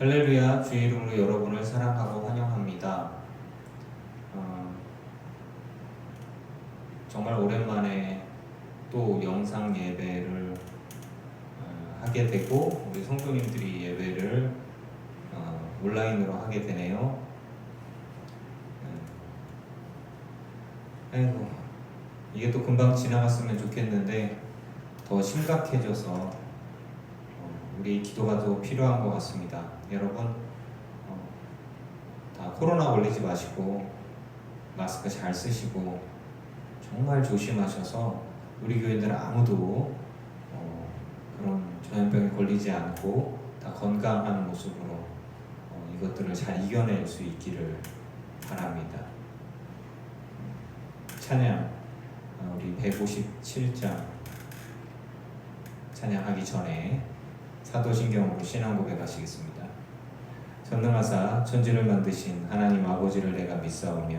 할렐루야, 주의 이름으로 여러분을 사랑하고 환영합니다. 정말 오랜만에 또 영상 예배를 하게 되고 우리 성도님들이 예배를 온라인으로 하게 되네요. 아이고, 이게 또 금방 지나갔으면 좋겠는데 더 심각해져서 우리 기도가 더 필요한 것 같습니다. 여러분, 다 코로나 걸리지 마시고 마스크 잘 쓰시고 정말 조심하셔서 우리 교인들은 아무도 그런 전염병에 걸리지 않고 다 건강한 모습으로 이것들을 잘 이겨낼 수 있기를 바랍니다. 찬양, 우리 157장 찬양하기 전에 사도신경으로 신앙 고백하시겠습니다. 전능하사 천지를 만드신 하나님 아버지를 내가 믿사오며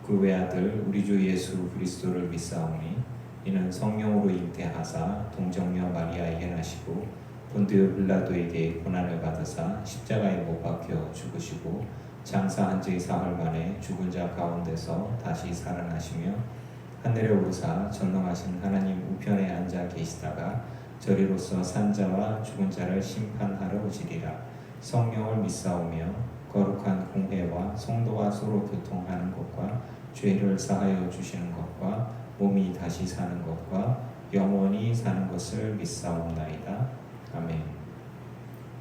그 외아들 우리 주 예수 그리스도를 믿사오니 이는 성령으로 잉태하사 동정녀 마리아에게 나시고 본디오 빌라도에게 고난을 받으사 십자가에 못 박혀 죽으시고 장사한 지 사흘 만에 죽은 자 가운데서 다시 살아나시며 하늘에 오르사 전능하신 하나님 우편에 앉아 계시다가 저리로서 산 자와 죽은 자를 심판하러 오시리라. 성령을 믿사오며 거룩한 공회와 성도와 서로 교통하는 것과 죄를 사하여 주시는 것과 몸이 다시 사는 것과 영원히 사는 것을 믿사옵나이다. 아멘.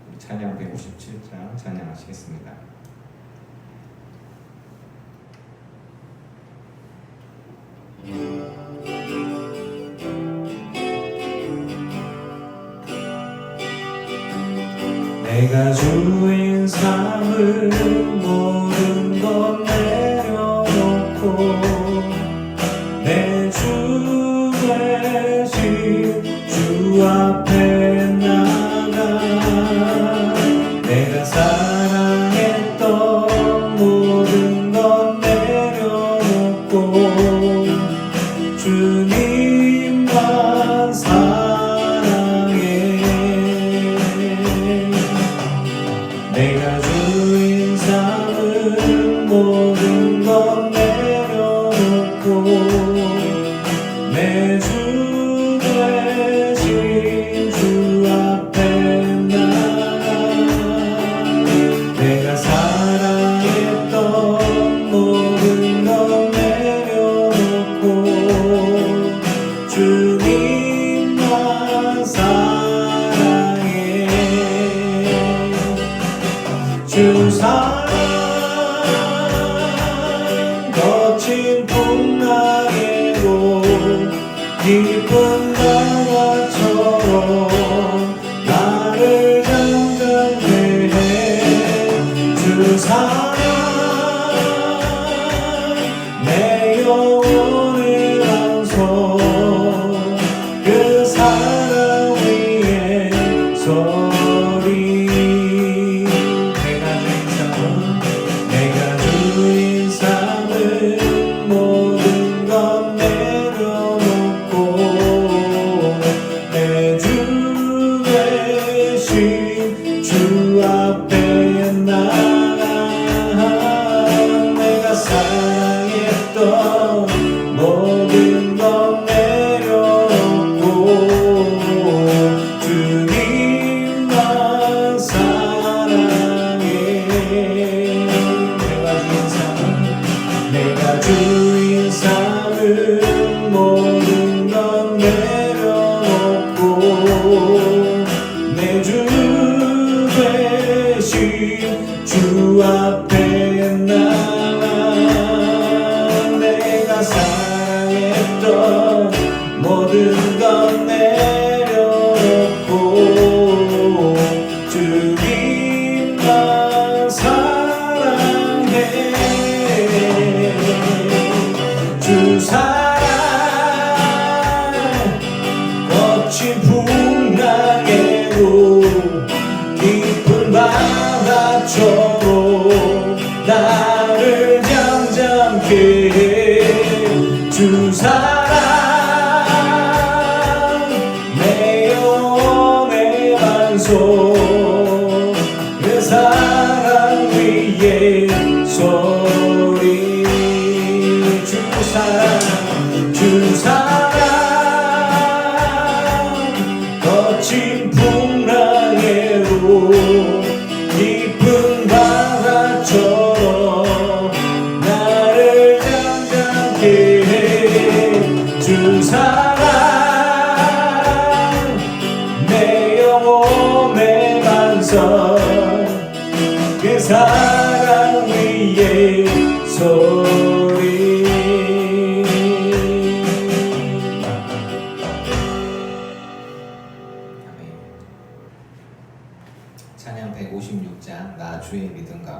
우리 찬양 157장 찬양하시겠습니다. 내가 주인 삼을 모든 것 내려놓고 내 주 되신 주 앞에 나가 내가 사랑했던 모든 것 내려놓고 주님만 사랑해. 내가 주인 삼은 모든 것 내려놓고 내 주 되신 주 앞에 나가 내가 사랑했던 모든 것 내려놓고 주님만 사랑해. 주 사랑 거친 풍랑에도 깊은 바다처럼 나를 잠잠케 해. 주 사랑 내 영혼의 방송 그 사랑 위에 소리. 내가 주인 삼은 모든 것 내려놓고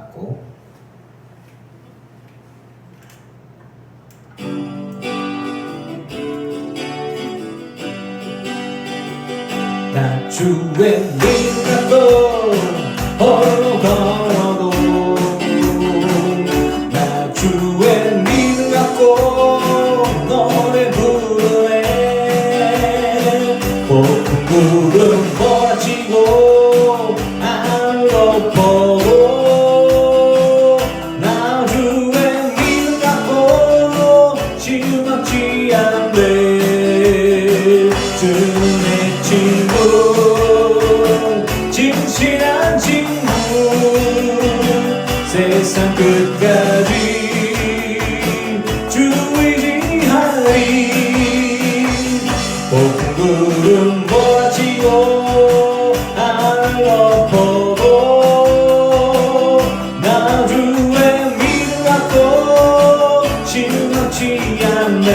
닫고 나 주의 믿음 갖고 홀로 걸어도 나 주의 믿음 갖고 노래 부르네 폭풍 구름 몰아치고 하늘로 보고 나 주의 믿음 갖고 실망치 않네 주는 내 친구 진실한 친구 세상 끝까지 주 의지하리 폭풍 구름 몰아치고 하늘로 보고 나 주의 믿음 갖고 실망치 않네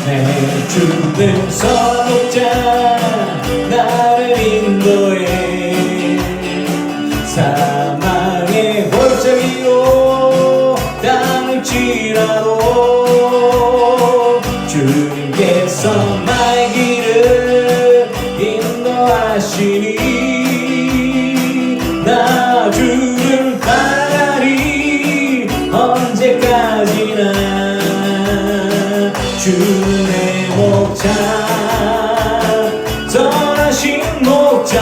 내 주는 선독자 나를 인도해 사망의 골짜기로 땅을 치라도 주님께서 나의 길을 인도하시니 나 주를 따라가리 언제까지나 주는 내 목자 선하신 목자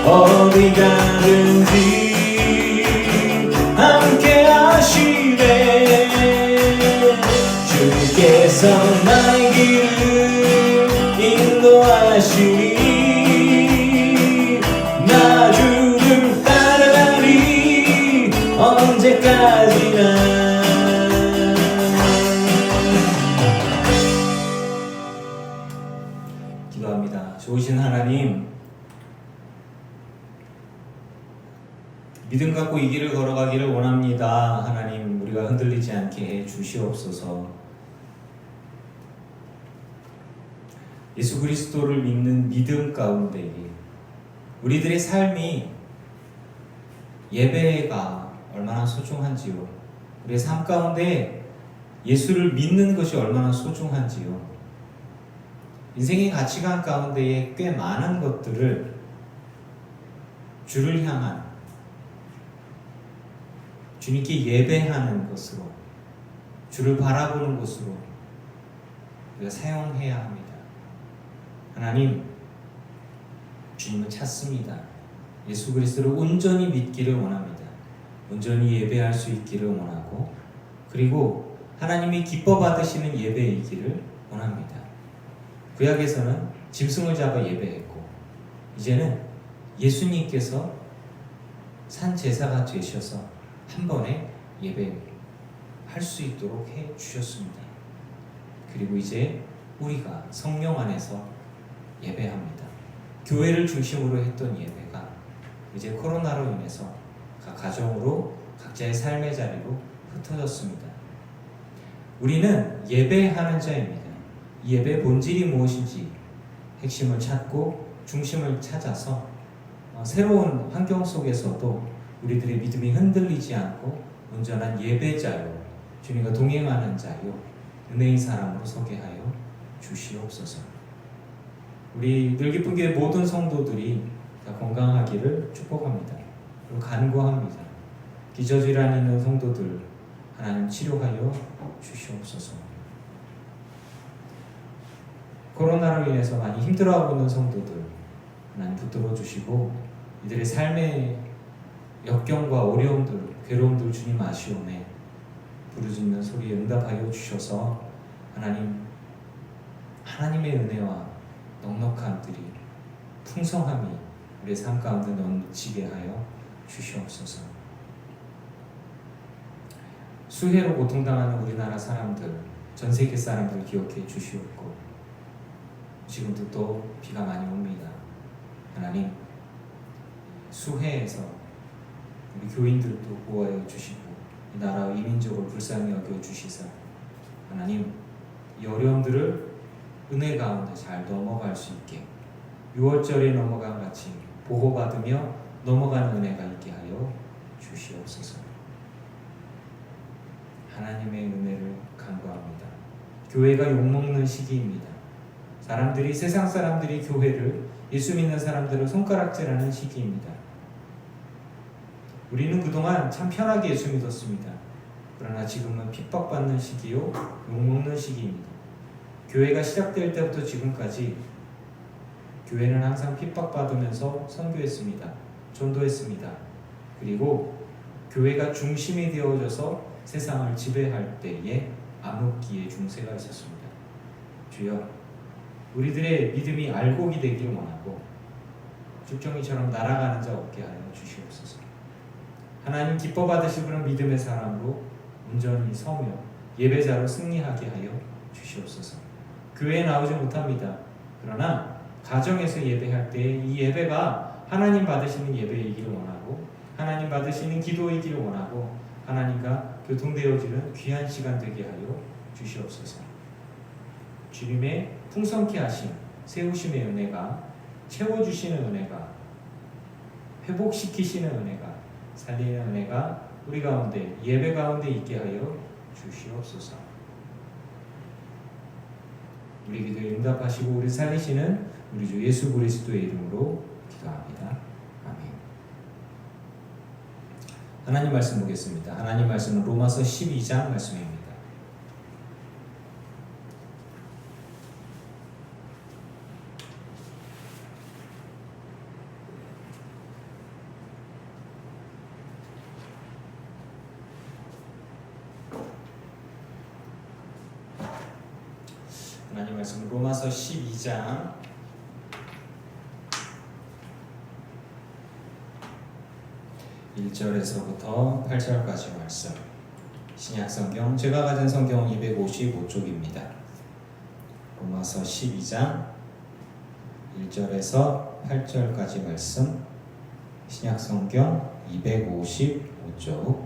어디 가든지 함께 하시네 주께서 나의 길을 인도하시니 나 주를 따라가리 언제까지나 기도합니다. 좋으신 하나님, 믿음 갖고 이 길을 걸어가기를 원합니다. 하나님, 우리가 흔들리지 않게 해 주시옵소서. 예수 그리스도를 믿는 믿음 가운데 우리들의 삶이 예배가 얼마나 소중한지요. 우리의 삶 가운데 예수를 믿는 것이 얼마나 소중한지요. 인생의 가치관 가운데에 꽤 많은 것들을 주를 향한 주님께 예배하는 것으로 주를 바라보는 것으로 우리가 사용해야 합니다. 하나님, 주님을 찾습니다. 예수 그리스도를 온전히 믿기를 원합니다. 온전히 예배할 수 있기를 원하고 그리고 하나님이 기뻐 받으시는 예배이기를 원합니다. 구약에서는 짐승을 잡아 예배했고 이제는 예수님께서 산 제사가 되셔서 한 번에 예배할 수 있도록 해 주셨습니다. 그리고 이제 우리가 성령 안에서 예배합니다. 교회를 중심으로 했던 예배가 이제 코로나로 인해서 각 가정으로 각자의 삶의 자리로 흩어졌습니다. 우리는 예배하는 자입니다. 이 예배의 본질이 무엇인지 핵심을 찾고 중심을 찾아서 새로운 환경 속에서도 우리들의 믿음이 흔들리지 않고 온전한 예배자요 주님과 동행하는 자요 은혜의 사람으로 서게 하여 주시옵소서. 우리 늘기쁜 교회 모든 성도들이 다 건강하기를 축복합니다. 그리고 간구합니다. 기저질환 있는 성도들 하나님 치료하여 주시옵소서. 코로나로 인해서 많이 힘들어하고 있는 성도들 하나님 붙들어 주시고 이들의 삶의 역경과 어려움들, 괴로움들 주님 아시오매 부르짖는 소리에 응답하여 주셔서 하나님의 은혜와 넉넉함들이 풍성함이 우리의 삶 가운데 넘치게 하여 주시옵소서. 수해로 고통당하는 우리나라 사람들, 전 세계 사람들 기억해 주시옵고 지금도 또 비가 많이 옵니다. 하나님, 수해에서 우리 교인들도 보호하여 주시고 이 나라와 이 민족을 불쌍히 여겨 주시사 하나님, 이 어려움들을 은혜 가운데 잘 넘어갈 수 있게 6월절에 넘어간 같이 보호받으며 넘어가는 은혜가 있게 하여 주시옵소서. 하나님의 은혜를 간구합니다. 교회가 욕먹는 시기입니다. 세상 사람들이 교회를, 예수 믿는 사람들을 손가락질하는 시기입니다. 우리는 그동안 참 편하게 예수 믿었습니다. 그러나 지금은 핍박받는 시기요, 욕먹는 시기입니다. 교회가 시작될 때부터 지금까지 교회는 항상 핍박받으면서 선교했습니다. 전도했습니다. 그리고 교회가 중심이 되어져서 세상을 지배할 때에 암흑기의 중세가 있었습니다. 주여, 우리들의 믿음이 알곡이 되기를 원하고 죽정이처럼 날아가는 자 없게 하여 주시옵소서. 하나님 기뻐 받으실 그런 믿음의 사람으로 온전히 서며 예배자로 승리하게 하여 주시옵소서. 교회에 나오지 못합니다. 그러나 가정에서 예배할 때 이 예배가 하나님 받으시는 예배이기를 원하고 하나님 받으시는 기도이기를 원하고 하나님과 교통되어지는 귀한 시간 되게 하여 주시옵소서. 주님의 풍성케 하심, 세우심의 은혜가, 채워주시는 은혜가, 회복시키시는 은혜가, 살리는 은혜가 우리 가운데, 예배 가운데 있게 하여 주시옵소서. 우리 기도에 응답하시고 우리 살리시는 우리 주 예수 그리스도의 이름으로 기도합니다. 아멘. 하나님 말씀 보겠습니다. 하나님 말씀은 로마서 12장 말씀입니다. 하나님 말씀 로마서 12장 1절에서부터 8절까지 말씀. 신약성경, 제가 가진 성경은 255쪽입니다. 로마서 12장 1절에서 8절까지 말씀. 신약성경 255쪽.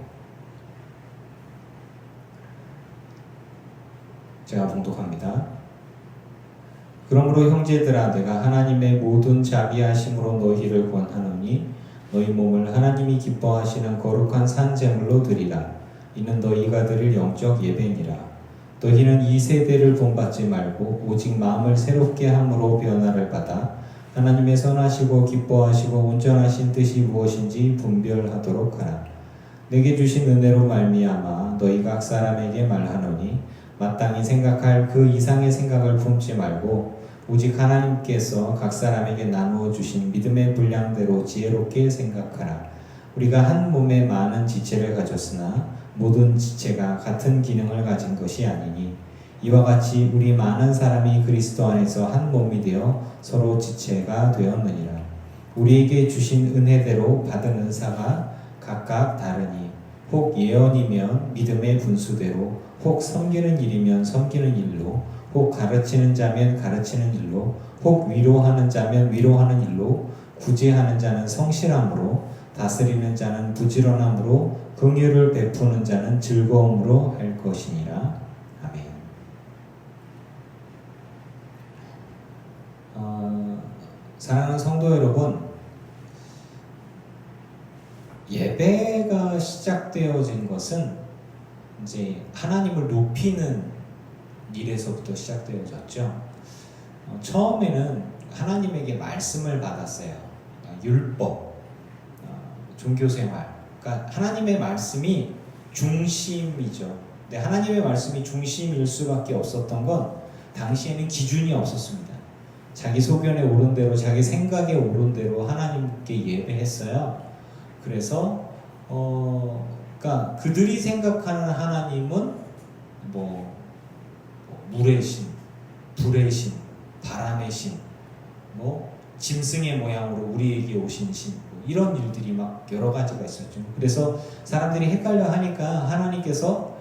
제가 봉독합니다. 그러므로 형제들아, 내가 하나님의 모든 자비하심으로 너희를 권하노니 너희 몸을 하나님이 기뻐하시는 거룩한 산 제물로 드리라. 이는 너희가 드릴 영적 예배니라. 너희는 이 세대를 본받지 말고 오직 마음을 새롭게 함으로 변화를 받아 하나님의 선하시고 기뻐하시고 온전하신 뜻이 무엇인지 분별하도록 하라. 내게 주신 은혜로 말미암아 너희 각 사람에게 말하노니 마땅히 생각할 그 이상의 생각을 품지 말고 오직 하나님께서 각 사람에게 나누어 주신 믿음의 분량대로 지혜롭게 생각하라. 우리가 한 몸에 많은 지체를 가졌으나 모든 지체가 같은 기능을 가진 것이 아니니 이와 같이 우리 많은 사람이 그리스도 안에서 한 몸이 되어 서로 지체가 되었느니라. 우리에게 주신 은혜대로 받은 은사가 각각 다르니 혹 예언이면 믿음의 분수대로, 혹 섬기는 일이면 섬기는 일로, 혹 가르치는 자면 가르치는 일로, 혹 위로하는 자면 위로하는 일로, 구제하는 자는 성실함으로, 다스리는 자는 부지런함으로, 긍휼을 베푸는 자는 즐거움으로 할 것이니라. 아멘. 사랑하는 성도 여러분, 예배가 시작되어진 것은 이제 하나님을 높이는 일에서부터 시작되어졌죠. 처음에는 하나님에게 말씀을 받았어요. 율법, 종교생활. 그러니까 하나님의 말씀이 중심이죠. 근데 하나님의 말씀이 중심일 수밖에 없었던 건 당시에는 기준이 없었습니다. 자기 소견에 오른 대로, 자기 생각에 오른 대로 하나님께 예배했어요. 그래서 그러니까 그들이 생각하는 하나님은 물의 신, 불의 신, 바람의 신, 짐승의 모양으로 우리에게 오신 신, 이런 일들이 막 여러 가지가 있었죠. 그래서 사람들이 헷갈려 하니까 하나님께서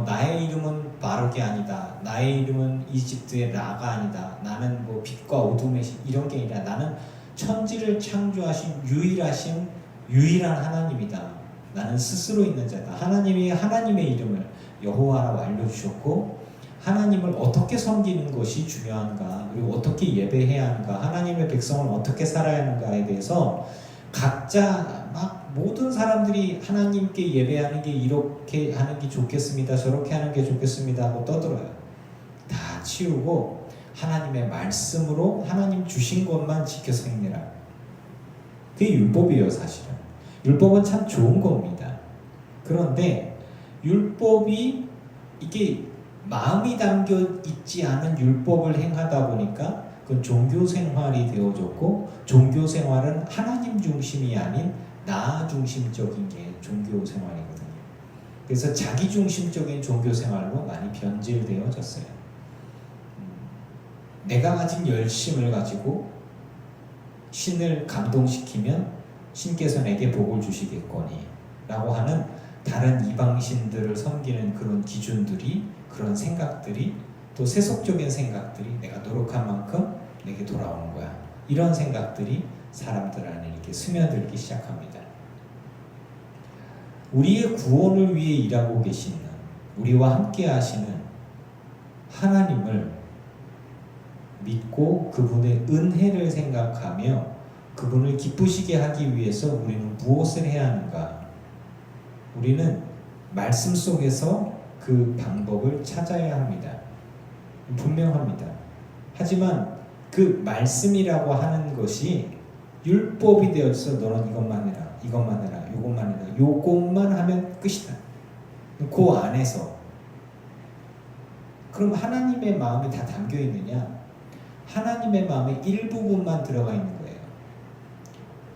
나의 이름은 바룩이 아니다, 나의 이름은 이집트의 라가 아니다, 나는 빛과 어둠의 신, 이런 게 아니라 나는 천지를 창조하신 유일한 하나님이다. 나는 스스로 있는 자다. 하나님이 하나님의 이름을 여호와라고 알려주셨고, 하나님을 어떻게 섬기는 것이 중요한가, 그리고 어떻게 예배해야 하는가, 하나님의 백성은 어떻게 살아야 하는가에 대해서 각자 막 모든 사람들이 하나님께 예배하는 게 이렇게 하는 게 좋겠습니다, 저렇게 하는 게 좋겠습니다 하고 떠들어요. 다 치우고 하나님의 말씀으로 하나님 주신 것만 지켜서 행해라. 그게 율법이에요. 사실은 율법은 참 좋은 겁니다. 그런데 율법이 이게 마음이 담겨 있지 않은 율법을 행하다 보니까 그건 종교 생활이 되어졌고, 종교 생활은 하나님 중심이 아닌 나 중심적인 게 종교 생활이거든요. 그래서 자기 중심적인 종교 생활로 많이 변질되어졌어요. 내가 가진 열심을 가지고 신을 감동시키면 신께서 내게 복을 주시겠거니 라고 하는 다른 이방신들을 섬기는 그런 기준들이, 그런 생각들이, 또 세속적인 생각들이 내가 노력한 만큼 내게 돌아오는 거야, 이런 생각들이 사람들 안에 이렇게 스며들기 시작합니다. 우리의 구원을 위해 일하고 계시는, 우리와 함께 하시는 하나님을 믿고 그분의 은혜를 생각하며 그분을 기쁘시게 하기 위해서 우리는 무엇을 해야 하는가? 우리는 말씀 속에서 그 방법을 찾아야 합니다. 분명합니다. 하지만 그 말씀이라고 하는 것이 율법이 되어서 너는 이것만 해라, 이것만 해라, 이것만 해라, 이것만 하면 끝이다. 그 안에서 그럼 하나님의 마음이 다 담겨 있느냐? 하나님의 마음의 일부분만 들어가 있는 거예요.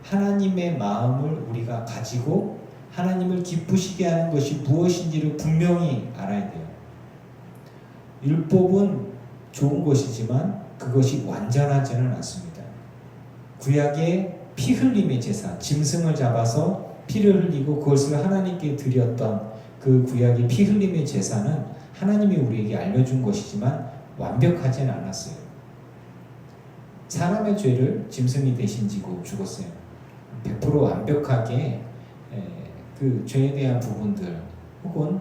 하나님의 마음을 우리가 가지고 하나님을 기쁘시게 하는 것이 무엇인지를 분명히 알아야 돼요. 율법은 좋은 것이지만 그것이 완전하지는 않습니다. 구약의 피 흘림의 제사, 짐승을 잡아서 피를 흘리고 그것을 하나님께 드렸던 그 구약의 피 흘림의 제사는 하나님이 우리에게 알려준 것이지만 완벽하지는 않았어요. 사람의 죄를 짐승이 대신 지고 죽었어요. 100% 완벽하게 그 죄에 대한 부분들 혹은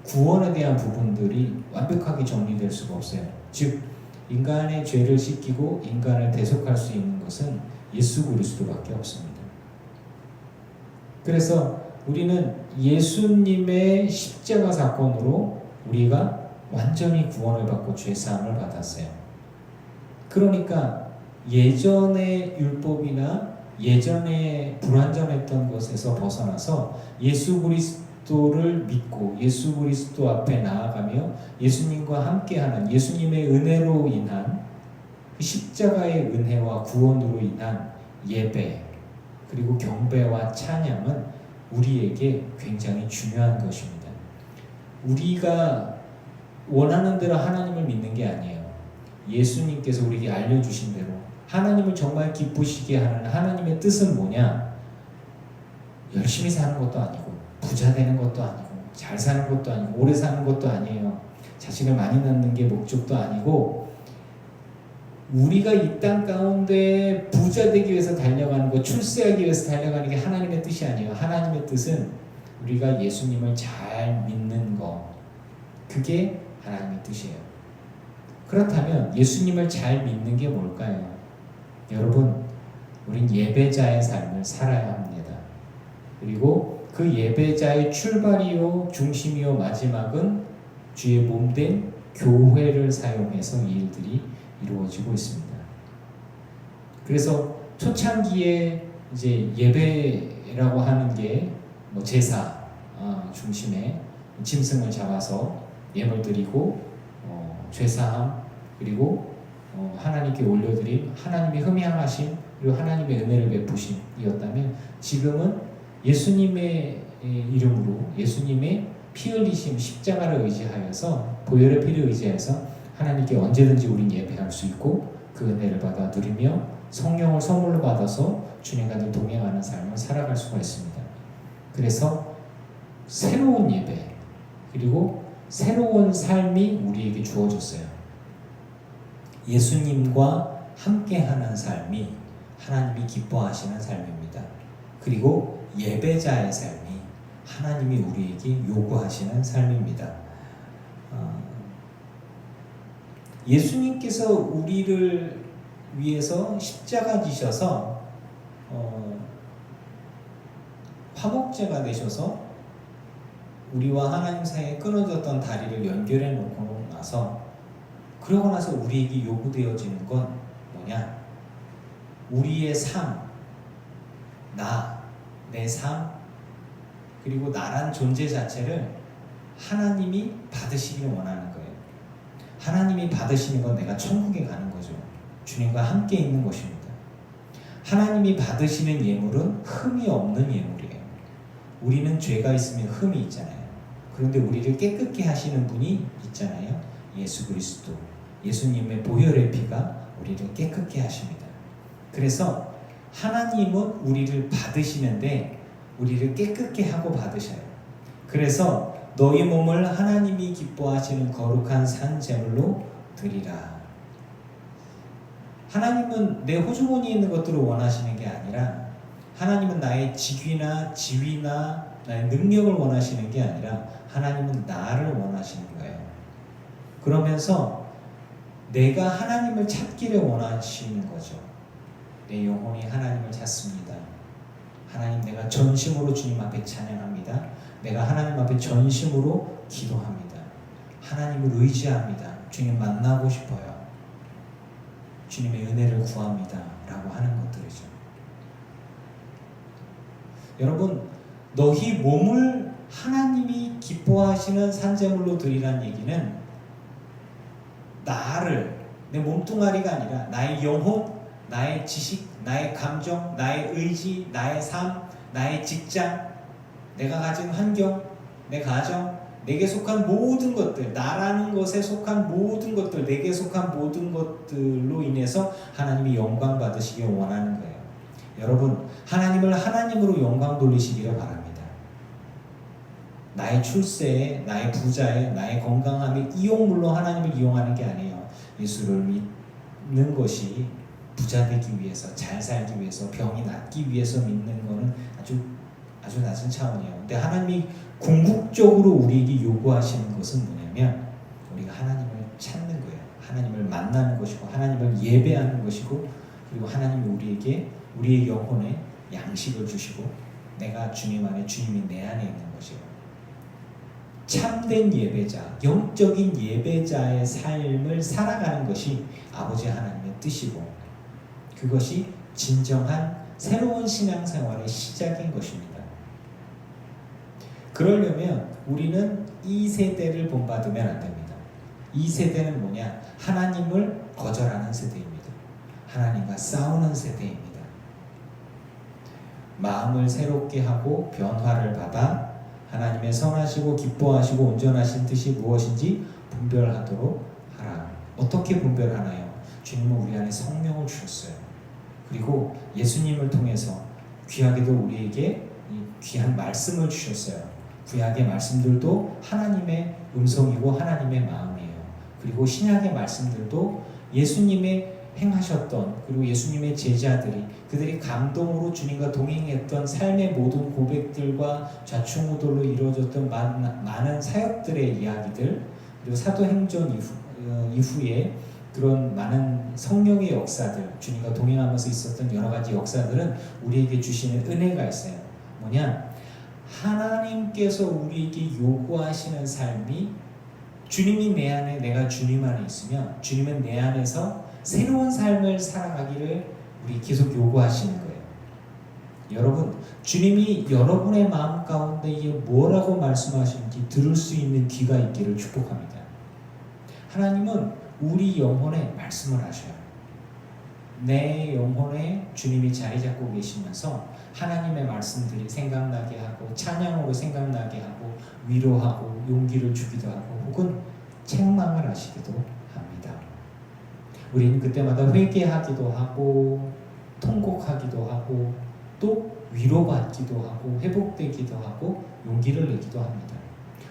구원에 대한 부분들이 완벽하게 정리될 수가 없어요. 즉 인간의 죄를 씻기고 인간을 대속할 수 있는 것은 예수 그리스도밖에 없습니다. 그래서 우리는 예수님의 십자가 사건으로 우리가 완전히 구원을 받고 죄사함을 받았어요. 그러니까 예전의 율법이나 예전에 불완전했던 것에서 벗어나서 예수 그리스도를 믿고 예수 그리스도 앞에 나아가며 예수님과 함께하는, 예수님의 은혜로 인한 십자가의 은혜와 구원으로 인한 예배 그리고 경배와 찬양은 우리에게 굉장히 중요한 것입니다. 우리가 원하는 대로 하나님을 믿는 게 아니에요. 예수님께서 우리에게 알려주신 대로 하나님을 정말 기쁘시게 하는 하나님의 뜻은 뭐냐? 열심히 사는 것도 아니고 부자 되는 것도 아니고 잘 사는 것도 아니고 오래 사는 것도 아니에요. 자식을 많이 낳는 게 목적도 아니고, 우리가 이 땅 가운데 부자 되기 위해서 달려가는 것, 출세하기 위해서 달려가는 게 하나님의 뜻이 아니에요. 하나님의 뜻은 우리가 예수님을 잘 믿는 것, 그게 하나님의 뜻이에요. 그렇다면 예수님을 잘 믿는 게 뭘까요? 여러분, 우린 예배자의 삶을 살아야 합니다. 그리고 그 예배자의 출발이요 중심이요 마지막은 주의 몸된 교회를 사용해서 이 일들이 이루어지고 있습니다. 그래서 초창기에 이제 예배라고 하는 게 뭐 제사 중심에 짐승을 잡아서 예물 드리고 죄사함 그리고 하나님께 올려드림, 하나님이 흠양하심 그리고 하나님의 은혜를 베푸심이었다면, 지금은 예수님의 이름으로 예수님의 피 흘리심 십자가를 의지하여서, 보혈의 피를 의지해서 하나님께 언제든지 우린 예배할 수 있고 그 은혜를 받아 누리며 성령을 선물로 받아서 주님과 늘 동행하는 삶을 살아갈 수가 있습니다. 그래서 새로운 예배 그리고 새로운 삶이 우리에게 주어졌어요. 예수님과 함께하는 삶이 하나님이 기뻐하시는 삶입니다. 그리고 예배자의 삶이 하나님이 우리에게 요구하시는 삶입니다. 예수님께서 우리를 위해서 십자가 지셔서 화목제가 되셔서 우리와 하나님 사이에 끊어졌던 다리를 연결해 놓고 나서, 그러고 나서 우리에게 요구되어지는 건 뭐냐? 우리의 삶, 내 삶, 그리고 나란 존재 자체를 하나님이 받으시기를 원하는 거예요. 하나님이 받으시는 건 내가 천국에 가는 거죠. 주님과 함께 있는 것입니다. 하나님이 받으시는 예물은 흠이 없는 예물이에요. 우리는 죄가 있으면 흠이 있잖아요. 그런데 우리를 깨끗게 하시는 분이 있잖아요. 예수 그리스도, 예수님의 보혈의 피가 우리를 깨끗게 하십니다. 그래서 하나님은 우리를 받으시는데 우리를 깨끗게 하고 받으셔요. 그래서 너희 몸을 하나님이 기뻐하시는 거룩한 산 제물로 드리라. 하나님은 내 호주머니에 있는 것들을 원하시는 게 아니라, 하나님은 나의 직위나 지위나 나의 능력을 원하시는 게 아니라 하나님은 나를 원하시는 거예요. 그러면서 내가 하나님을 찾기를 원하시는 거죠. 내 영혼이 하나님을 찾습니다. 하나님, 내가 전심으로 주님 앞에 찬양합니다. 내가 하나님 앞에 전심으로 기도합니다. 하나님을 의지합니다. 주님 만나고 싶어요. 주님의 은혜를 구합니다. 라고 하는 것들이죠. 여러분, 너희 몸을 하나님이 기뻐하시는 산제물로 드리라는 얘기는 나를, 내 몸뚱아리가 아니라 나의 영혼, 나의 지식, 나의 감정, 나의 의지, 나의 삶, 나의 직장, 내가 가진 환경, 내 가정, 내게 속한 모든 것들, 나라는 것에 속한 모든 것들, 내게 속한 모든 것들로 인해서 하나님이 영광 받으시길 원하는 거예요. 여러분, 하나님을 하나님으로 영광 돌리시기를 바랍니다. 나의 출세에, 나의 부자에, 나의 건강함에 이용물로 하나님을 이용하는 게 아니에요. 예수를 믿는 것이 부자 되기 위해서, 잘 살기 위해서, 병이 낫기 위해서 믿는 것은 아주 낮은 차원이에요. 근데 하나님이 궁극적으로 우리에게 요구하시는 것은 뭐냐면 우리가 하나님을 찾는 거예요. 하나님을 만나는 것이고, 하나님을 예배하는 것이고, 그리고 하나님이 우리에게 우리의 영혼에 양식을 주시고, 내가 주님 안에, 주님이 내 안에 있는 것이에요. 참된 예배자, 영적인 예배자의 삶을 살아가는 것이 아버지 하나님의 뜻이고, 그것이 진정한 새로운 신앙생활의 시작인 것입니다. 그러려면 우리는 이 세대를 본받으면 안 됩니다. 이 세대는 뭐냐? 하나님을 거절하는 세대입니다. 하나님과 싸우는 세대입니다. 마음을 새롭게 하고 변화를 받아 하나님의 선하시고 기뻐하시고 온전하신 뜻이 무엇인지 분별하도록 하라. 어떻게 분별하나요? 주님은 우리 안에 성령을 주셨어요. 그리고 예수님을 통해서 귀하게도 우리에게 귀한 말씀을 주셨어요. 구약의 말씀들도 하나님의 음성이고 하나님의 마음이에요. 그리고 신약의 말씀들도 예수님의 행하셨던, 그리고 예수님의 제자들이, 그들이 감동으로 주님과 동행했던 삶의 모든 고백들과 좌충우돌로 이루어졌던 많은 사역들의 이야기들, 그리고 사도행전 이후에 그런 많은 성령의 역사들, 주님과 동행하면서 있었던 여러 가지 역사들은 우리에게 주시는 은혜가 있어요. 뭐냐? 하나님께서 우리에게 요구하시는 삶이, 주님이 내 안에, 내가 주님 안에 있으면 주님은 내 안에서 새로운 삶을 살아가기를 우리 계속 요구하시는 거예요. 여러분, 주님이 여러분의 마음 가운데 이게 뭐라고 말씀하시는지 들을 수 있는 귀가 있기를 축복합니다. 하나님은 우리 영혼에 말씀을 하셔요. 내 영혼에 주님이 자리 잡고 계시면서 하나님의 말씀들이 생각나게 하고, 찬양으로 생각나게 하고, 위로하고 용기를 주기도 하고, 혹은 책망을 하시기도 합니다. 우리는 그때마다 회개하기도 하고, 통곡하기도 하고, 또 위로받기도 하고, 회복되기도 하고, 용기를 내기도 합니다.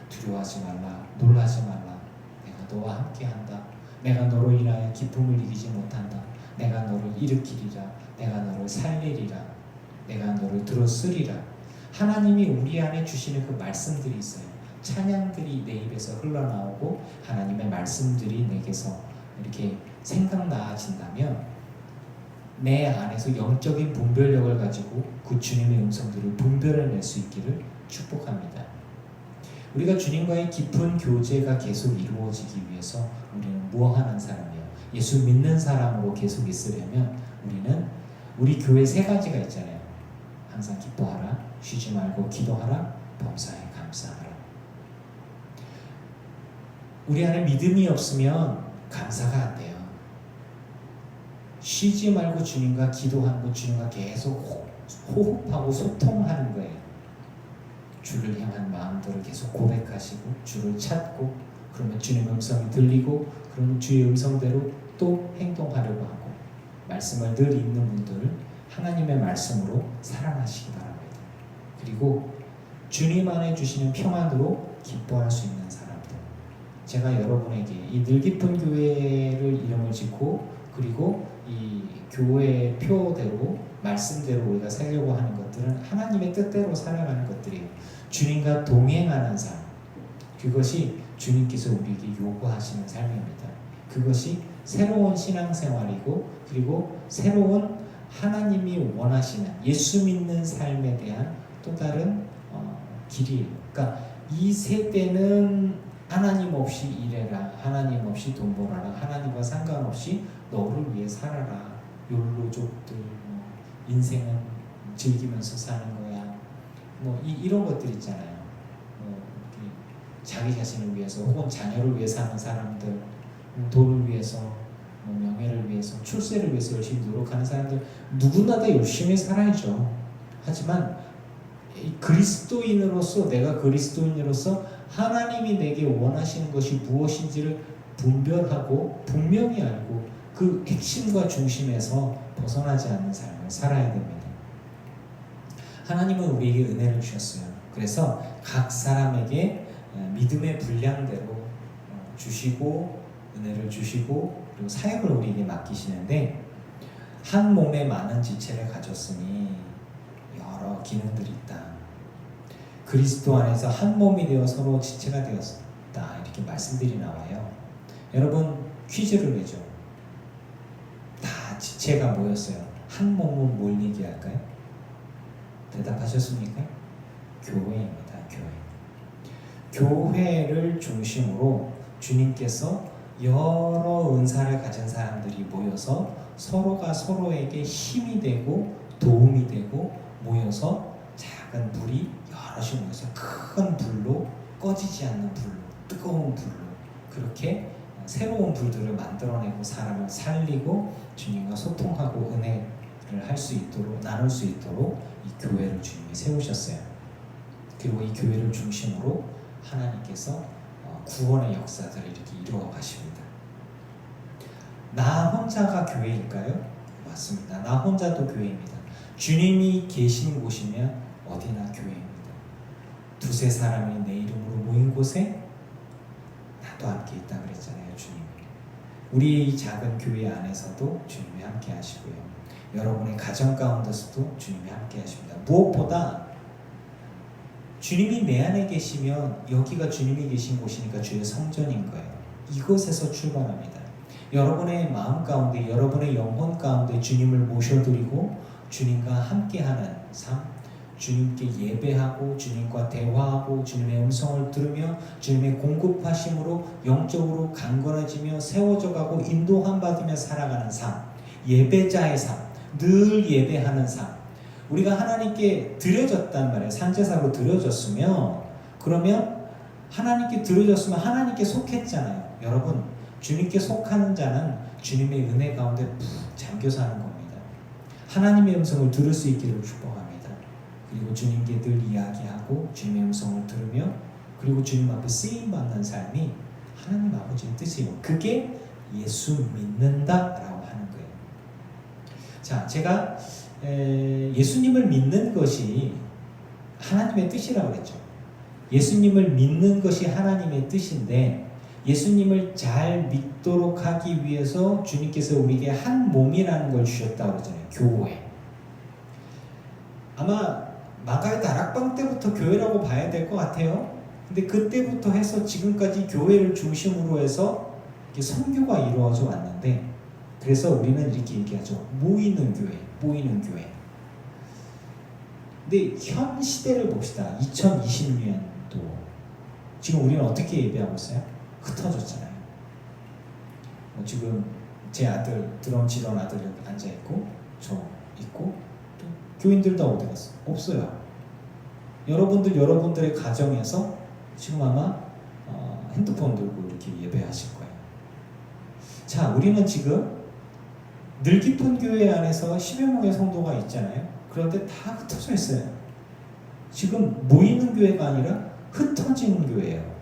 두려워하지 말라, 놀라지 말라, 내가 너와 함께한다. 내가 너로 인하여 기쁨을 이기지 못한다. 내가 너를 일으키리라. 내가 너를 살리리라. 내가 너를 들어쓰리라. 하나님이 우리 안에 주시는 그 말씀들이 있어요. 찬양들이 내 입에서 흘러나오고 하나님의 말씀들이 내게서 이렇게 생각나진다면 내 안에서 영적인 분별력을 가지고 그 주님의 음성들을 분별해낼 수 있기를 축복합니다. 우리가 주님과의 깊은 교제가 계속 이루어지기 위해서 우리는 무엇하는 사람이에요? 예수 믿는 사람으로 계속 있으려면 우리는 우리 교회 세 가지가 있잖아요. 항상 기뻐하라, 쉬지 말고 기도하라, 범사에 감사하라. 우리 안에 믿음이 없으면 감사가 안 돼요. 쉬지 말고 주님과 기도하고 주님과 계속 호흡하고 소통하는 거예요. 주를 향한 마음들을 계속 고백하시고 주를 찾고 그러면 주님의 음성이 들리고 그러면 주의 음성대로 또 행동하려고 하고 말씀을 늘 읽는 분들은 하나님의 말씀으로 살아나시기 바랍니다. 그리고 주님 안에 주시는 평안으로 기뻐할 수 있는 사람들. 제가 여러분에게 이 늘 깊은 교회를 이름을 짓고 그리고 이 교회의 표대로 말씀대로 우리가 살려고 하는 것들은 하나님의 뜻대로 살아가는 것들이에요. 주님과 동행하는 삶, 그것이 주님께서 우리에게 요구하시는 삶입니다. 그것이 새로운 신앙생활이고 그리고 새로운 하나님이 원하시는 예수 믿는 삶에 대한 또 다른 길이에요. 그러니까 이 세대는 하나님 없이 일해라, 하나님 없이 돈 벌어라, 하나님과 상관없이 너를 위해 살아라, 욜로족들, 인생은 즐기면서 사는 거야, 이런 것들 있잖아요. 자기 자신을 위해서 혹은 자녀를 위해 사는 사람들, 돈을 위해서, 명예를 위해서, 출세를 위해서 열심히 노력하는 사람들, 누구나 다 열심히 살아야죠. 하지만 그리스도인으로서, 내가 그리스도인으로서 하나님이 내게 원하시는 것이 무엇인지를 분별하고 분명히 알고 그 핵심과 중심에서 벗어나지 않는 삶을 살아야 됩니다. 하나님은 우리에게 은혜를 주셨어요. 그래서 각 사람에게 믿음의 분량대로 주시고 은혜를 주시고 그리고 사역을 우리에게 맡기시는데 한 몸에 많은 지체를 가졌으니 여러 기능들이 있다. 그리스도 안에서 한 몸이 되어 서로 지체가 되었다. 이렇게 말씀들이 나와요. 여러분 퀴즈를 내죠. 다 지체가 모였어요. 한 몸은 뭘 얘기할까요? 대답하셨습니까? 교회입니다. 교회를 중심으로 주님께서 여러 은사를 가진 사람들이 모여서 서로가 서로에게 힘이 되고 도움이 되고 모여서 작은 불이 여럿이 모여서 큰 불로 꺼지지 않는 불로 뜨거운 불로 그렇게 새로운 불들을 만들어내고 사람을 살리고 주님과 소통하고 은혜를 할 수 있도록 나눌 수 있도록 이 교회를 주님이 세우셨어요. 그리고 이 교회를 중심으로 하나님께서 구원의 역사들을 이렇게 이루어 가십니다. 나 혼자가 교회일까요? 맞습니다. 나 혼자도 교회입니다. 주님이 계신 곳이면 어디나 교회입니다. 두세 사람이 내 이름으로 모인 곳에 나도 함께 있다 그랬잖아요. 주님이. 우리의 이 작은 교회 안에서도 주님이 함께 하시고요. 여러분의 가정 가운데서도 주님이 함께 하십니다. 무엇보다 주님이 내 안에 계시면 여기가 주님이 계신 곳이니까 주의 성전인 거예요. 이곳에서 출발합니다. 여러분의 마음 가운데 여러분의 영혼 가운데 주님을 모셔드리고 주님과 함께하는 삶, 주님께 예배하고 주님과 대화하고 주님의 음성을 들으며 주님의 공급하심으로 영적으로 강건해지며 세워져 가고 인도함 받으며 살아가는 삶, 예배자의 삶, 늘 예배하는 삶. 우리가 하나님께 드려졌단 말이에요. 산제사로 드려졌으면 그러면 하나님께 드려졌으면 하나님께 속했잖아요. 여러분 주님께 속하는 자는 주님의 은혜 가운데 푹 잠겨 사는 겁니다. 하나님의 음성을 들을 수 있기를 축복합니다. 그리고 주님께 늘 이야기하고 주님의 음성을 들으며 그리고 주님 앞에 쓰임받는 삶이 하나님 아버지의 뜻이에요. 그게 예수 믿는다라고 하는 거예요. 자, 제가 예수님을 믿는 것이 하나님의 뜻이라고 그랬죠. 예수님을 믿는 것이 하나님의 뜻인데 예수님을 잘 믿도록 하기 위해서 주님께서 우리에게 한 몸이라는 걸 주셨다고 그러잖아요. 교회. 아마 마가의 다락방 때부터 교회라고 봐야 될 것 같아요. 근데 그때부터 해서 지금까지 교회를 중심으로 해서 선교가 이루어져 왔는데 그래서 우리는 이렇게 얘기하죠. 모이는 교회, 모이는 교회. 근데 현 시대를 봅시다. 2020년도 지금 우리는 어떻게 예배하고 있어요? 흩어졌잖아요. 지금 제 아들 드럼 치던 아들 여기 앉아 있고 저 있고 또 교인들 다 어디 갔어? 없어요. 여러분들의 가정에서 지금 아마 핸드폰 들고 이렇게 예배하실 거예요. 자, 우리는 지금 늘 깊은 교회 안에서 10여 명의 성도가 있잖아요. 그런데 다 흩어져 있어요. 지금 모이는 교회가 아니라 흩어지는 교회예요.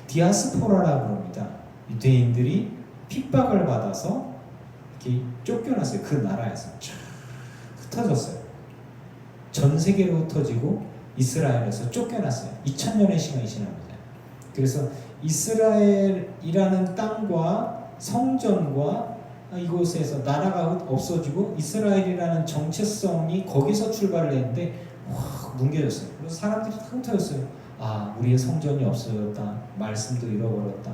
디아스포라라고 합니다. 유대인들이 핍박을 받아서 이렇게 쫓겨났어요. 그 나라에서 쫙 흩어졌어요. 전 세계로 흩어지고 이스라엘에서 쫓겨났어요. 2000년의 시간이 지납니다. 그래서 이스라엘이라는 땅과 성전과 이곳에서 나라가 없어지고 이스라엘이라는 정체성이 거기서 출발을 했는데 확 뭉개졌어요. 그래서 사람들이 다 흩어졌어요. 아, 우리의 성전이 없어졌다. 말씀도 잃어버렸다.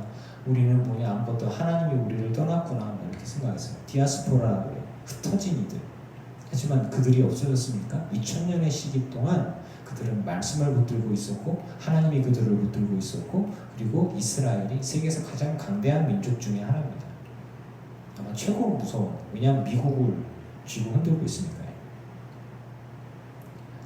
우리는 뭐냐, 아무것도 하나님이 우리를 떠났구나 이렇게 생각했어요. 디아스포라라고 해요. 흩어진 이들. 하지만 그들이 없어졌습니까? 2000년의 시기 동안 그들은 말씀을 붙들고 있었고 하나님이 그들을 붙들고 있었고 그리고 이스라엘이 세계에서 가장 강대한 민족 중에 하나입니다. 아마 최고로 무서운, 왜냐하면 미국을 쥐고 흔들고 있으니까요.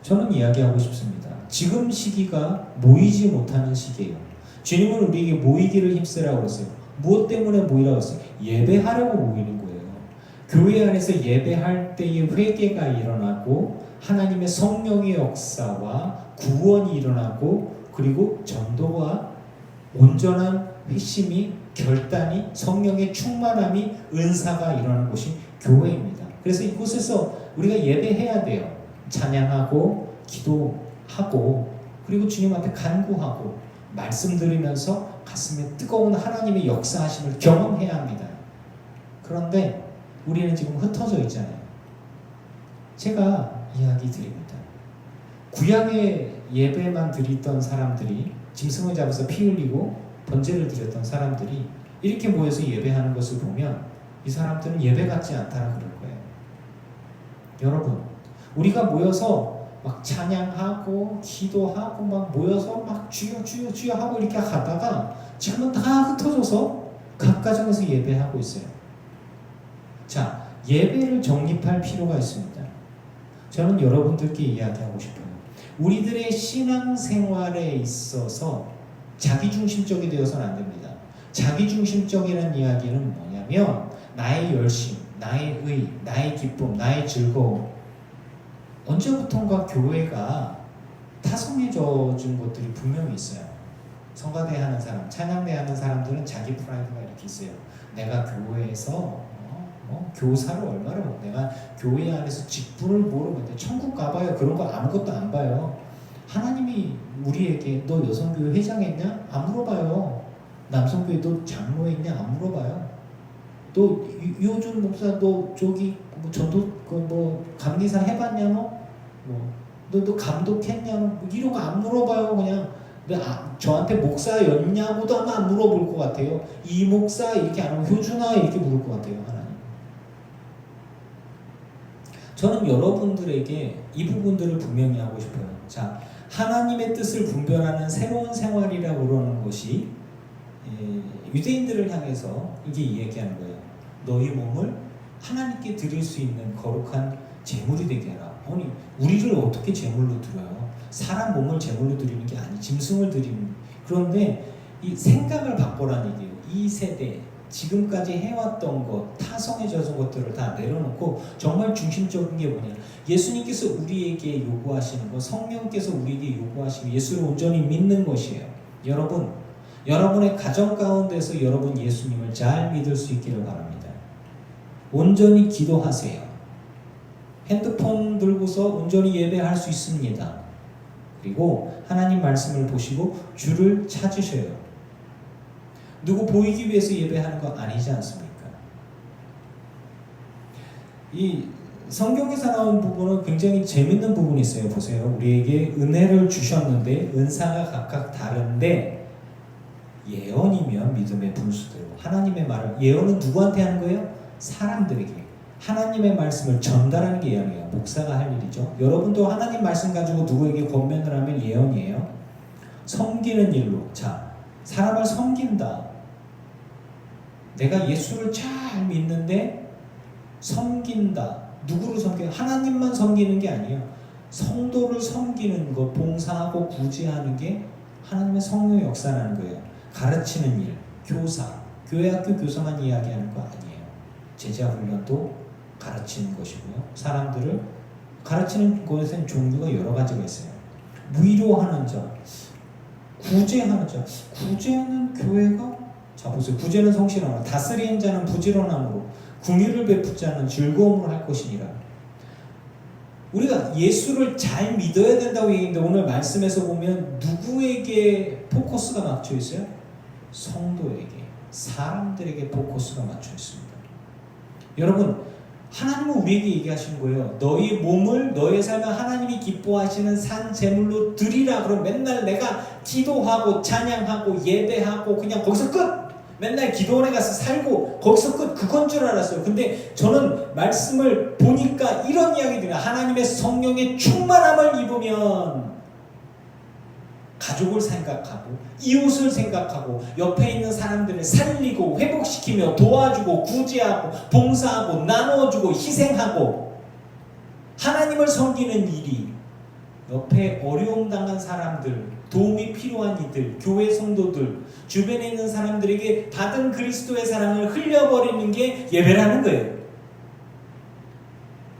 저는 이야기하고 싶습니다. 지금 시기가 모이지 못하는 시기예요. 주님은 우리에게 모이기를 힘쓰라고 했어요. 무엇 때문에 모이라고 했어요? 예배하려고 모이는 거예요. 교회 안에서 예배할 때의 회개가 일어나고 하나님의 성령의 역사와 구원이 일어나고 그리고 전도와 온전한 회심이 결단이 성령의 충만함이 은사가 일어나는 곳이 교회입니다. 그래서 이곳에서 우리가 예배해야 돼요. 찬양하고 기도하고 그리고 주님 앞에 간구하고 말씀 드리면서 가슴에 뜨거운 하나님의 역사하심을 경험해야 합니다. 그런데 우리는 지금 흩어져 있잖아요. 제가 이야기 드립니다. 구약의 예배만 드리던 사람들이 짐승을 잡아서 피 흘리고 번제를 드렸던 사람들이 이렇게 모여서 예배하는 것을 보면 이 사람들은 예배 같지 않다라 그럴 거예요. 여러분, 우리가 모여서 막 찬양하고 기도하고 막 모여서 막 주여 주여 주여 하고 이렇게 가다가 지금은 다 흩어져서 각 가정에서 예배하고 있어요. 자, 예배를 정립할 필요가 있습니다. 저는 여러분들께 이야기하고 싶어요. 우리들의 신앙생활에 있어서 자기중심적이 되어서는 안 됩니다. 자기중심적이라는 이야기는 뭐냐면 나의 열심, 나의 의, 나의 기쁨, 나의 즐거움. 언제부턴가 교회가 타성해져 준 것들이 분명히 있어요. 성가대 하는 사람, 찬양대 하는 사람들은 자기 프라이드가 이렇게 있어요. 내가 교회에서 교사를 얼마나 먹고 내가 교회 안에서 직분을 모르고 천국 가봐요. 그런 거 아무것도 안 봐요. 하나님이 우리에게 너 여성교회 회장했냐? 안 물어봐요. 남성교회 너 장로했냐? 안 물어봐요. 너 요즘 목사 너 저기 뭐 전도 감리사 해봤냐 너 감독했냐 뭐 이런 거 안 물어봐요. 그냥 저한테 목사였냐고도 아마 안 물어볼 것 같아요. 이 목사 이렇게 안 하면 효준아 이렇게 물을 것 같아요. 하나님. 저는 여러분들에게 이 부분들을 분명히 하고 싶어요. 자, 하나님의 뜻을 분별하는 새로운 생활이라고 그러는 것이 유대인들을 향해서 이게 얘기하는 거예요. 너희 몸을 하나님께 드릴 수 있는 거룩한 제물이 되게 해라. 아니, 우리를 어떻게 제물로 드려요? 사람 몸을 제물로 드리는 게 아니, 짐승을 드리는. 그런데 이 생각을 바꾸라는 얘기예요. 이 세대 지금까지 해왔던 것, 타성해져서 것들을 다 내려놓고 정말 중심적인 게 뭐냐? 예수님께서 우리에게 요구하시는 것, 성령께서 우리에게 요구하시는 예수를 온전히 믿는 것이에요. 여러분, 여러분의 가정 가운데서 여러분 예수님을 잘 믿을 수 있기를 바랍니다. 온전히 기도하세요. 핸드폰 들고서 온전히 예배할 수 있습니다. 그리고 하나님 말씀을 보시고 주를 찾으셔요. 누구 보이기 위해서 예배하는 거 아니지 않습니까? 이 성경에서 나온 부분은 굉장히 재밌는 부분이 있어요. 보세요. 우리에게 은혜를 주셨는데 은사가 각각 다른데 예언이면 믿음의 분수대로 하나님의 말을 예언은 누구한테 하는 거예요? 사람들에게 하나님의 말씀을 전달하는 게 예언이에요. 목사가 할 일이죠. 여러분도 하나님 말씀 가지고 누구에게 권면을 하면 예언이에요. 섬기는 일로. 자, 사람을 섬긴다. 내가 예수를 잘 믿는데 섬긴다. 누구를 섬겨? 하나님만 섬기는 게 아니에요. 성도를 섬기는 것, 봉사하고 구제하는 게 하나님의 성령의 역사라는 거예요. 가르치는 일, 교사, 교회 학교 교사만 이야기하는 거 아니에요. 제자 훈련도 가르치는 것이고요. 사람들을 가르치는 것엔 종류가 여러 가지가 있어요. 위로하는 자, 구제하는 자. 구제는 교회가, 자 보세요. 구제는 성실함으로, 다스리는 자는 부지런함으로, 궁유를 베푸지 자는 즐거움으로 할 것이니라. 우리가 예수를 잘 믿어야 된다고 얘기했는데 오늘 말씀에서 보면 누구에게 포커스가 맞춰 있어요? 성도에게, 사람들에게 포커스가 맞춰 있습니다. 여러분, 하나님은 우리에게 얘기하시는 거예요. 너희 몸을, 너의 삶을 하나님이 기뻐하시는 산 제물로 드리라. 그럼 맨날 내가 기도하고 찬양하고 예배하고 그냥 거기서 끝! 맨날 기도원에 가서 살고 거기서 끝! 그건 줄 알았어요. 근데 저는 말씀을 보니까 이런 이야기 들어요. 하나님의 성령의 충만함을 입으면 가족을 생각하고 이웃을 생각하고 옆에 있는 사람들을 살리고 회복시키며 도와주고 구제하고 봉사하고 나누어주고 희생하고 하나님을 섬기는 일이 옆에 어려움 당한 사람들, 도움이 필요한 이들, 교회 성도들, 주변에 있는 사람들에게 받은 그리스도의 사랑을 흘려버리는 게 예배라는 거예요.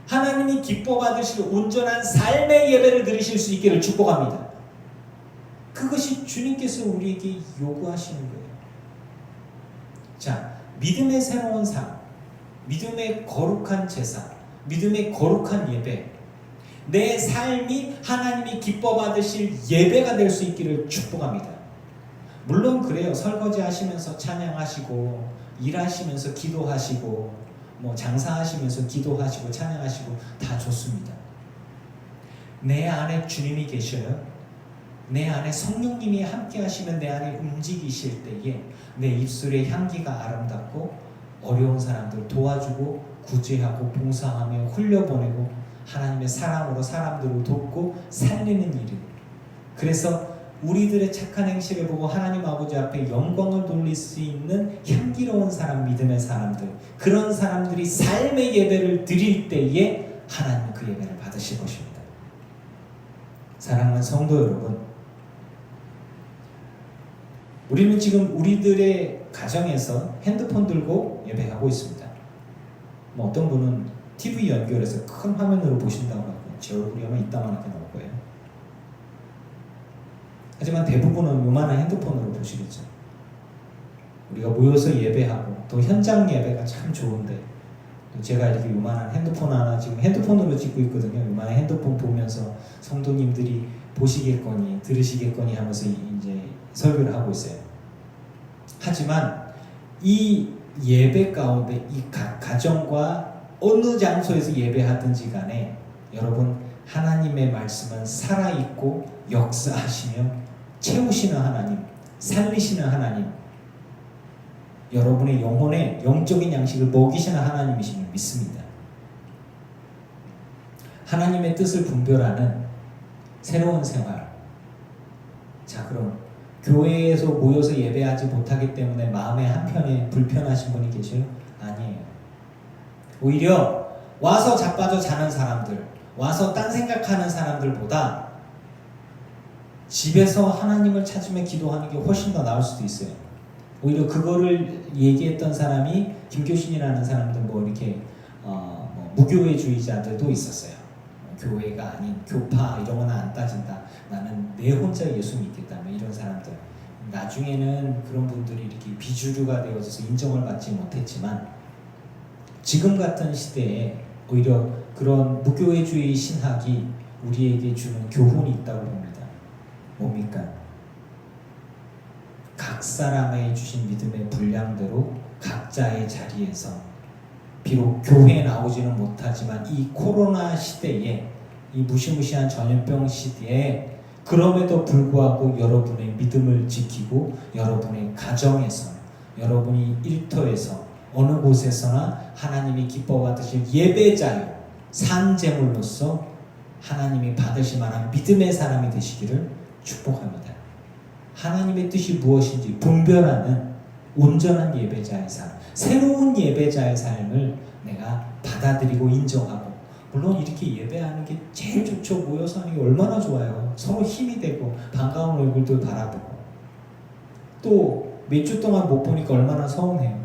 하나님이 기뻐 받으실 온전한 삶의 예배를 드리실 수 있기를 축복합니다. 그것이 주님께서 우리에게 요구하시는 거예요. 자, 믿음의 새로운 삶, 믿음의 거룩한 제사, 믿음의 거룩한 예배, 내 삶이 하나님이 기뻐 받으실 예배가 될 수 있기를 축복합니다. 물론 그래요. 설거지 하시면서 찬양하시고, 일하시면서 기도하시고, 장사하시면서 기도하시고 찬양하시고 다 좋습니다. 내 안에 주님이 계셔요. 내 안에 성령님이 함께 하시면 내 안에 움직이실 때에 내 입술의 향기가 아름답고 어려운 사람들 도와주고 구제하고 봉사하며 흘려보내고 하나님의 사랑으로 사람들을 돕고 살리는 일을. 그래서 우리들의 착한 행실을 보고 하나님 아버지 앞에 영광을 돌릴 수 있는 향기로운 사람, 믿음의 사람들, 그런 사람들이 삶의 예배를 드릴 때에 하나님은 그 예배를 받으실 것입니다. 사랑하는 성도 여러분, 우리는 지금 우리들의 가정에서 핸드폰 들고 예배하고 있습니다. 어떤 분은 TV 연결해서 큰 화면으로 보신다고 하고 제 얼굴이 아마 이따만하게 나올 거예요. 하지만 대부분은 요만한 핸드폰으로 보시겠죠. 우리가 모여서 예배하고 또 현장 예배가 참 좋은데 또 제가 이렇게 요만한 핸드폰 하나 지금 핸드폰으로 찍고 있거든요. 요만한 핸드폰 보면서 성도님들이 보시겠거니 들으시겠거니 하면서 이제 설교를 하고 있어요. 하지만 이 예배 가운데 이 각 가정과 어느 장소에서 예배하든지 간에 여러분, 하나님의 말씀은 살아있고 역사하시며 채우시는 하나님, 살리시는 하나님, 여러분의 영혼의 영적인 양식을 먹이시는 하나님이심을 믿습니다. 하나님의 뜻을 분별하는 새로운 생활. 자, 그럼 교회에서 모여서 예배하지 못하기 때문에 마음의 한편에 불편하신 분이 계셔요? 아니에요. 오히려 와서 자빠져 자는 사람들, 와서 딴 생각하는 사람들보다 집에서 하나님을 찾으며 기도하는 게 훨씬 더 나을 수도 있어요. 오히려 그거를 얘기했던 사람이 김교신이라는 사람들 이렇게 무교회주의자들도 있었어요. 교회가 아닌 교파 이런 거는 안 따진다. 나는 내 혼자 예수 믿겠다. 이런 사람들. 나중에는 그런 분들이 이렇게 비주류가 되어져서 인정을 받지 못했지만 지금 같은 시대에 오히려 그런 무교회주의 신학이 우리에게 주는 교훈이 있다고 봅니다. 뭡니까? 각 사람의 주신 믿음의 분량대로 각자의 자리에서 비록 교회에 나오지는 못하지만 이 코로나 시대에 이 무시무시한 전염병 시대에 그럼에도 불구하고 여러분의 믿음을 지키고 여러분의 가정에서 여러분이 일터에서 어느 곳에서나 하나님이 기뻐 받으실 예배자요 산제물로서 하나님이 받으실 만한 믿음의 사람이 되시기를 축복합니다. 하나님의 뜻이 무엇인지 분별하는 온전한 예배자의 삶, 새로운 예배자의 삶을 내가 받아들이고 인정하고, 물론 이렇게 예배하는 게 제일 좋죠. 모여서 하는 게 얼마나 좋아요. 서로 힘이 되고 반가운 얼굴도 바라보고, 또 몇 주 동안 못 보니까 얼마나 서운해요.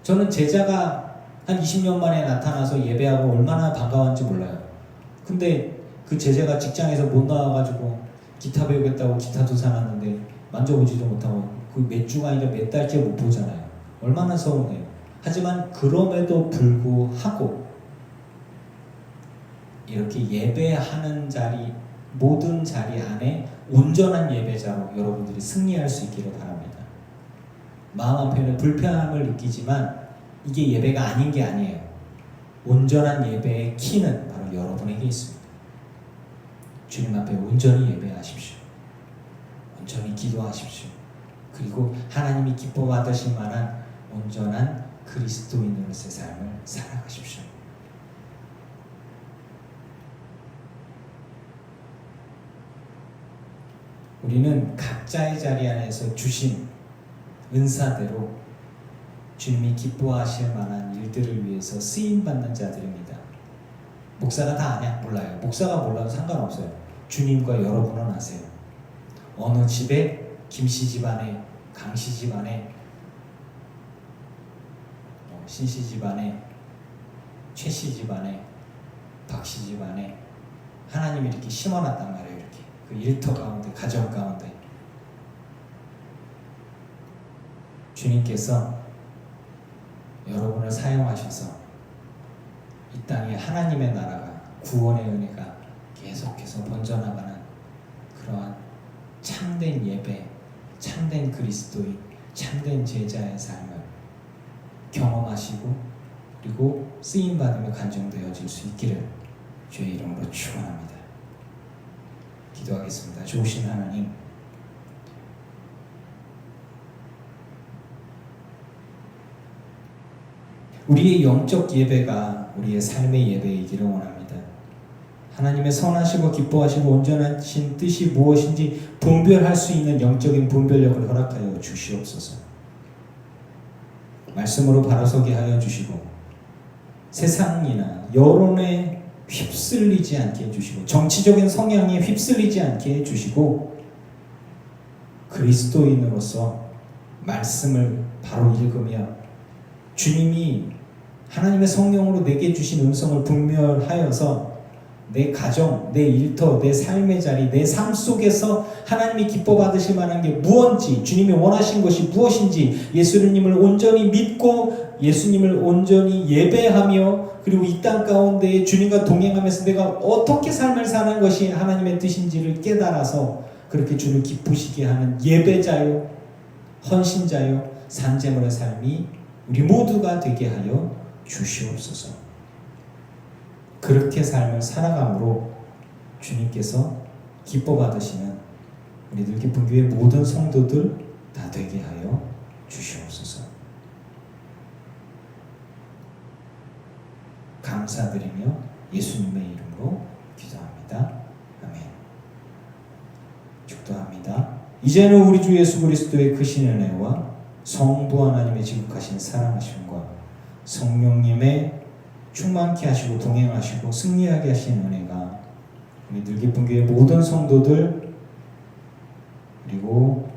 저는 제자가 한 20년 만에 나타나서 예배하고 얼마나 반가웠는지 몰라요. 근데 그 제자가 직장에서 못 나와가지고 기타 배우겠다고 기타도 사놨는데 만져보지도 못하고 그 몇 주가 아니라 몇 달째 못 보잖아요. 얼마나 서운해요. 하지만 그럼에도 불구하고 이렇게 예배하는 자리, 모든 자리 안에 온전한 예배자로 여러분들이 승리할 수 있기를 바랍니다. 마음 한편에 불편함을 느끼지만 이게 예배가 아닌 게 아니에요. 온전한 예배의 키는 바로 여러분에게 있습니다. 주님 앞에 온전히 예배하십시오. 온전히 기도하십시오. 그리고 하나님이 기뻐 받으실 만한 온전한 그리스도인으로서의 삶을 살아가십시오. 우리는 각자의 자리 안에서 주신 은사대로 주님이 기뻐하실 만한 일들을 위해서 쓰임받는 자들입니다. 목사가 다 아냐? 몰라요. 목사가 몰라도 상관없어요. 주님과 여러분은 아세요. 어느 집에 김씨 집안에, 강씨 집안에, 신씨 집안에, 최씨 집안에, 박씨 집안에 하나님이 이렇게 심어놨단 말이에요. 이렇게 그 일터 가운데, 가정 가운데 주님께서 여러분을 사용하셔서 이 땅에 하나님의 나라가, 구원의 은혜가 계속해서 번져나가는 그러한 참된 예배, 참된 그리스도인, 참된 제자의 삶을 경험하시고 그리고 쓰임받으며 간증되어질 수 있기를 주의 이름으로 축원합니다. 기도하겠습니다. 좋으신 하나님, 우리의 영적 예배가 우리의 삶의 예배이기를 원합니다. 하나님의 선하시고 기뻐하시고 온전하신 뜻이 무엇인지 분별할 수 있는 영적인 분별력을 허락하여 주시옵소서. 말씀으로 바로서게 하여 주시고 세상이나 여론에 휩쓸리지 않게 해주시고 정치적인 성향에 휩쓸리지 않게 해주시고 그리스도인으로서 말씀을 바로 읽으며 주님이 하나님의 성령으로 내게 주신 음성을 분별하여서 내 가정, 내 일터, 내 삶의 자리, 내 삶 속에서 하나님이 기뻐 받으실 만한 게 무엇인지, 주님이 원하신 것이 무엇인지, 예수님을 온전히 믿고 예수님을 온전히 예배하며 그리고 이 땅 가운데 주님과 동행하면서 내가 어떻게 삶을 사는 것이 하나님의 뜻인지를 깨달아서 그렇게 주를 기쁘시게 하는 예배자요, 헌신자요, 산제물의 삶이 우리 모두가 되게 하여 주시옵소서. 그렇게 삶을 살아감으로 주님께서 기뻐 받으시는 우리들 기쁜 교회 모든 성도들 다 되게 하여 주시옵소서. 감사드리며 예수님의 이름으로 기도합니다. 아멘. 축도합니다. 이제는 우리 주 예수 그리스도의 크신 은혜와 성부 하나님의 지극하신 사랑하심과 성령님의 충만케 하시고 동행하시고 승리하게 하신 은혜가 우리 늘 기쁜 교회 모든 성도들 그리고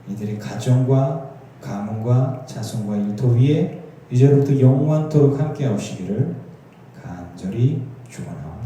이들의 가정과 가문과 자손과 일터 위에 이제로부터 영원토록 함께 하시기를 간절히 축원합니다.